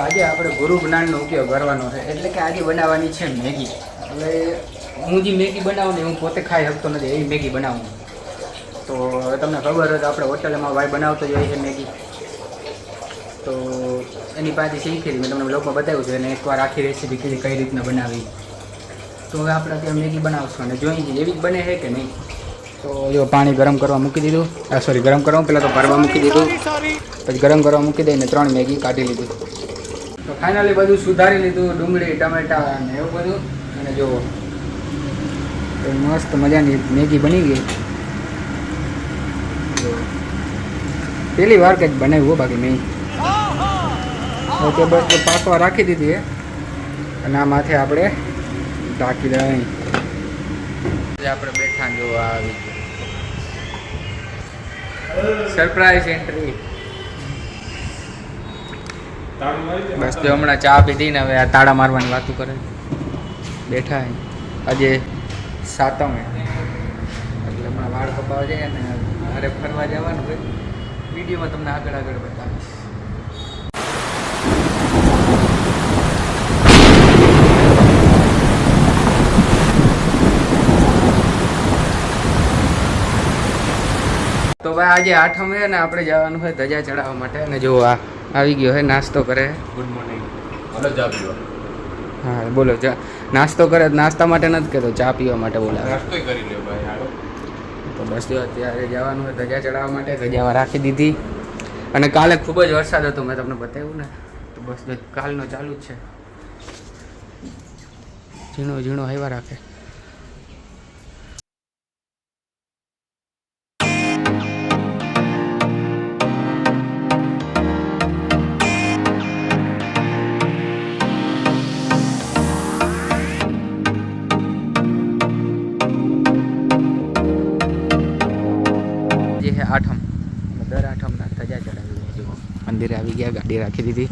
આજે આપણે ગુરુ જ્ઞાનનો ઉપયોગ કરવાનો છે, એટલે કે આજે બનાવવાની છે મેગી. હવે હું જે મેગી બનાવું ને હું પોતે ખાઈ શકતો નથી એવી મેગી બનાવું. તો તમને ખબર હોય તો આપણે હોટલમાં ભાઈ બનાવતો જ હોય છે મેગી. તો એની પાસે શીખી મેં તમને બ્લોગમાં બતાવ્યું છે અને એકવાર આખી રેસીપી કીધી કઈ રીતના બનાવી. તો હવે આપણે અત્યારે મેગી બનાવશું અને જોઈએ એવી જ બને છે કે નહીં. તો જો પાણી ગરમ કરવા મૂકી દીધું, ગરમ કરવા પહેલાં તો ભરવા મૂકી દીધું, પછી ગરમ કરવા મૂકી દઈને 3 મેગી કાઢી લીધી. તો ફાઇનલી બધું સુધારી લીધું, ડુંગળી ટમેટા અને એવું બધું. અને જો મસ્ત મજાની મેગી બની ગઈ. પહેલી વાર કંઈક બનાવ્યું બાકી નહીં. ઓકે બસ પાકવા રાખી દીધી અને આ માથે આપણે ઢાંકી દઈએ. આપણે બેઠા જોવા આવી સરપ્રાઈઝ એન્ટ્રી. બસ જો હમણાં ચા પીધી ને હવે આ તાળા મારવાની વાતો કરે. બેઠા આજે 7મ એટલે હમણાં વાળ કપાવા જાય ને મારે ફરવા જવાનું હોય. વિડીયોમાં તમને આગળ બતાવીશ. તો ભાઈ આજે 8મ છે ને આપણે જવાનું હોય ધજા ચડાવવા માટે. અને જો આ આવી ગયો હે નાસ્તો કરે. Good morning. હલો ચા પીવા. હા બોલો ચા નાસ્તો કરે. નાસ્તા માટે નથી કહેતો, ચા પીવા માટે બોલાવે. નાસ્તો કરી લ્યો ભાઈ હાલો. તો બસ જો અત્યારે જવાનું હોય ધજા ચડાવવા માટે. ધજામાં રાખી દીધી. અને કાલે ખૂબ જ વરસાદ હતો, મેં તમને બતાવ્યું ને. તો બસ જો કાલનો ચાલુ જ છે. ઝીણો ઝીણો આવ્યા રાખે. જે છે 8મ, દર 8મના ધજા ચડાવી જો મંદિરે આવી ગયા, ગાડી રાખી દીધી.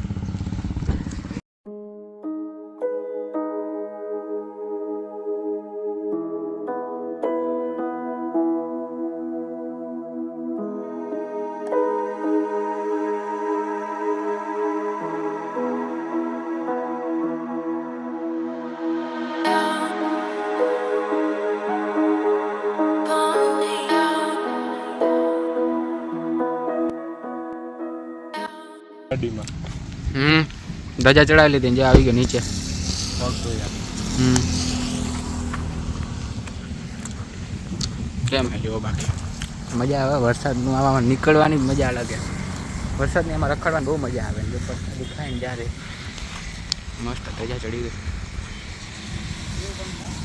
ગાડીમાં ધજા ચડાવી લીધી જે આવી ગયો નીચે. કેમ હે જો બાકી મજા આવે વરસાદનું આવામાં નીકળવાની મજા અલગ છે. વરસાદની એમાં રખડવાની બહુ મજા આવે. જો વરસાદ ખાઈને જ્યારે મસ્ત ધજા ચડી ગઈ.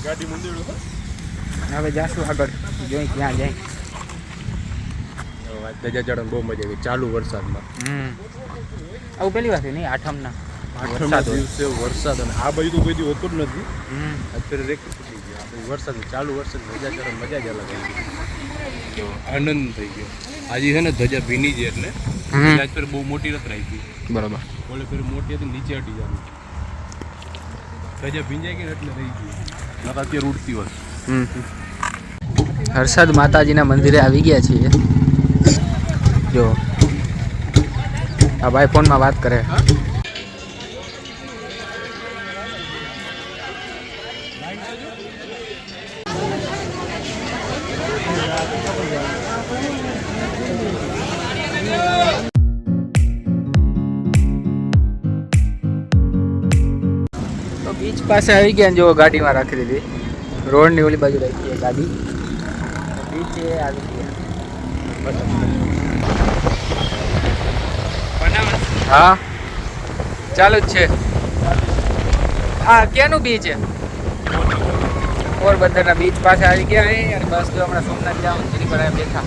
ગાડી મંદિર હવે જાશું આગળ, જોઈ ક્યાં જાય. ધજા ચડવાની બહુ મજા આવી ચાલુ વરસાદમાં. આવું પહેલી વાર નહીં 8મના દિવસે વરસાદ. અને આ બાજુ તો કોઈ દી હોતું જ નથી. અત્યારે રેક ફૂટી ગયો. આપણે વરસાદ ચાલુ વરસાદ ધજા ચડવાની મજા જ અલગ આવી ગઈ. આનંદ થઈ ગયો. આજે છે ને ધજા ભીની છે એટલે આજ પર બહુ મોટી નથી રાખી. બરાબર. ઓલે ફેર મોટી હતી નીચે હટી જવાનું. ધજા ભીંજાઈ ગઈ એટલે રહી ગઈ. નકર અત્યારે ઉડતી હોય. હર્ષદ માતાજીના મંદિરે આવી ગયા છીએ. જો આ ભાઈ ફોનમાં વાત કરે. તો બીચ પાસે આવી ગયા ને જો ગાડીમાં રાખી દીધી. રોડની ઓલી બાજુ રાખી છે ગાડી. બીચે આવી ગયા. હા ચાલુ જ છે. હા ક્યાંનું બીચ છે? પોરબંદરના બીચ પાસે આવી ગયા અને બસ જો હમણાં સોમનાથ જવાનું તેની પર બેઠા.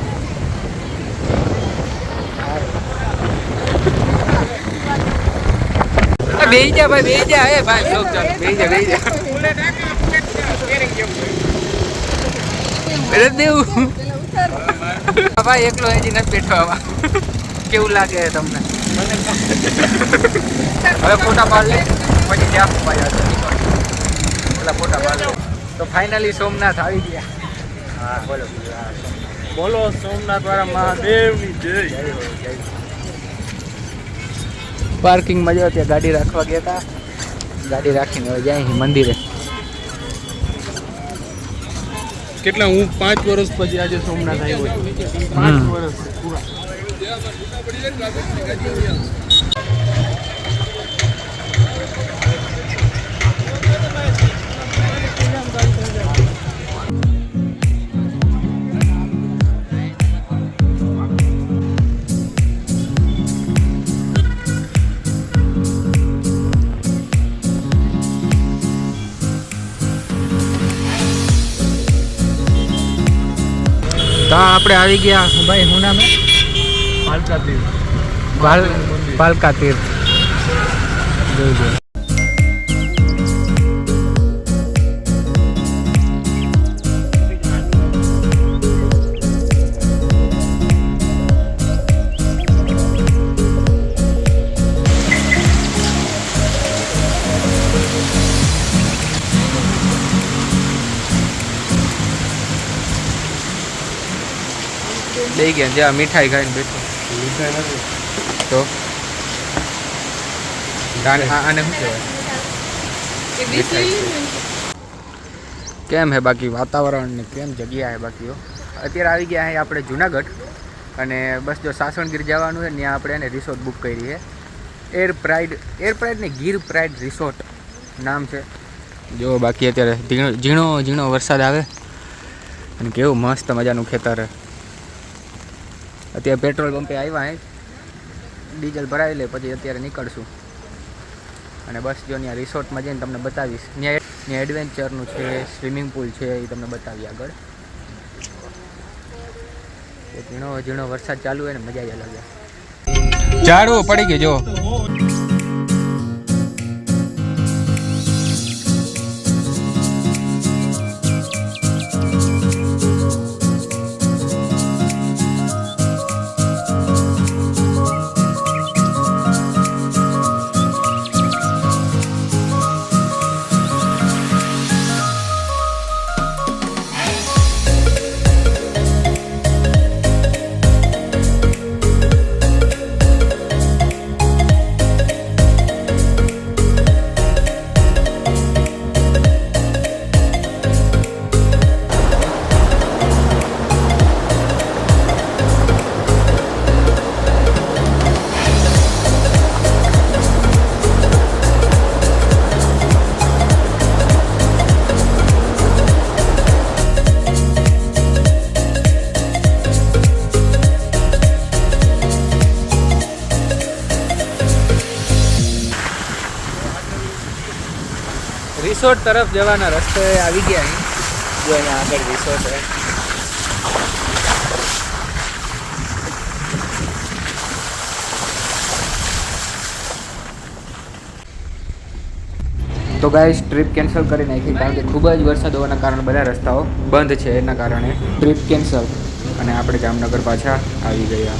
બેહી જા ભાઈ, બેહી જા. એ ભાઈ ચાલો બેહી જા, બેહી જા. દેવું ભાઈ એકલો હજી નથી બેઠો. આવા કેવું લાગે તમને? હવે ફોટા પાડ લે પછી ત્યાં પેલા ફોટા પાડ લે. તો ફાઇનલી સોમનાથ આવી ગયા. હા બોલો બોલો સોમનાથ વાળા મહાદેવની જય. પાર્કિંગમાં જો ત્યાં ગાડી રાખવા ગયા હતા, ગાડી રાખીને હવે જાય મંદિરે. કેટલા હું 5 વર્ષ પછી આજે સોમનાથ આવ્યો છું. 5 વર્ષ પૂરા. તો આપણે આવી ગયા ભાઈ, શું નામ હે? પાલકા તીર્થ. પાલકા તીર્થ જોઈ. લઈ ગયા જ્યાં મીઠાઈ ખાઈને બેઠો તો આને શું કહેવાય? કેમ હે બાકી વાતાવરણ ને કેમ જગ્યા હે બાકી? અત્યારે આવી ગયા હે આપણે જુનાગઢ, અને બસ જો સાસણગીર જવાનું છે ત્યાં આપણે એને રિસોર્ટ બુક કરી છે. એર પ્રાઇડ ને ગીર પ્રાઇડ રિસોર્ટ નામ છે. જો બાકી અત્યારે ઝીણો વરસાદ આવે અને કેવું મસ્ત મજાનું ખેતર હે. અત્યારે પેટ્રોલ પંપે આવ્યા હે, ડીઝલ ભરાવી લે પછી અત્યારે નીકળશું. અને બસ જો ત્યાં રિસોર્ટમાં જઈને તમને બતાવીશ. ત્યાં એડવેન્ચરનું છે, સ્વિમિંગ પુલ છે, એ તમને બતાવી આગળ. ઝીણો વરસાદ ચાલુ હોય ને મજા જ અલગ છે. ઝાડવું પડી ગયું જો. રિસોર્ટ તરફ જવાના રસ્તે આવી ગયા અહીં. જો અહીંયા આગળ રિસોર્ટ છે. તો ગાઈસ ટ્રીપ કેન્સલ કરી નાખી, કારણ કે ખૂબ જ વરસાદ હોવાના કારણે બધા રસ્તાઓ બંધ છે. એના કારણે ટ્રીપ કેન્સલ અને આપણે જામનગર પાછા આવી ગયા.